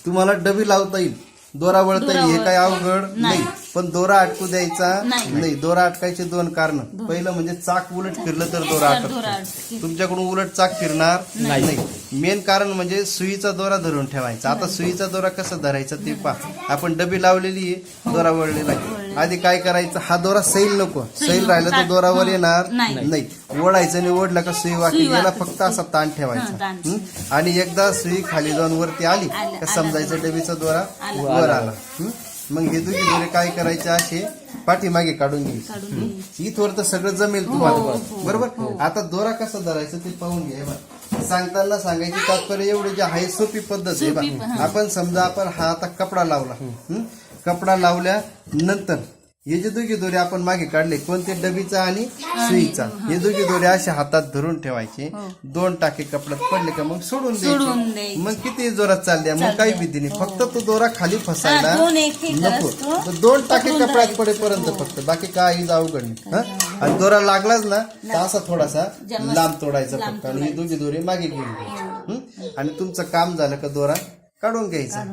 तुम्हाला डबी लावता येईल, दोरा वळता येईल, हे काय अवघड नाही. पण दोरा अटकू द्यायचा नाही. दोरा अटकायचे दोन कारण. पहिलं म्हणजे चाक उलट फिरलं तर दोरा अटकतो, तुमच्याकडून उलट चाक फिरणार नाही. मेन कारण म्हणजे सुईचा दोरा धरून ठेवायचा. आता सुईचा दोरा कसा धरायचा ते पहा. आपण डबी लावलेली आहे, दोरा वळलेला आहे. आधी काय करायचं, हा दोरा सैल नको, सैल राहिला तर दोरावर येणार नाही. ओढायचं आणि ओढला का सुई वाकली, याला फक्त असा ताण ठेवायचा. आणि एकदा सुई खाली जाऊन वरती आली का समजायचं डबीचा दोरा वर आला. मग हे दोघी दोरे काय करायचे, असे पाठीमागे काढून घ्यायचे. इथवर तर सगळं जमेल तुम्हाला, बरोबर. आता दोरा कसा धरायचं ते पाहून घ्या. सांगताना सांगायची तात्पर्य एवढे जे आहे, सोपी पद्धत आहे बा. आपण समजा आपण हा आता कपडा लावला, कपडा लावल्या नंतर हे जे दोघे दोरे आपण मागे काढले, कोणते, डबीचा आणि सुईचा, हे दोघे दोरे असे हातात धरून ठेवायचे. दोन टाके कपड्यात पडले का मग सोडून द्यायचे. मग किती जोरात चालल्या, मग काही भीती नाही. फक्त तो दोरा खाली फसायला नको. दोन टाके कपड्यात पडेपर्यंत फक्त, बाकी काही अवघड नाही. आणि दोरा लागलाच ना तर असा थोडासा लांब तोडायचा फक्त, आणि हे दोघे दोरे मागे घेऊन घ्यायचे. आणि तुमचं काम झालं का दोरा काढून घ्यायचा.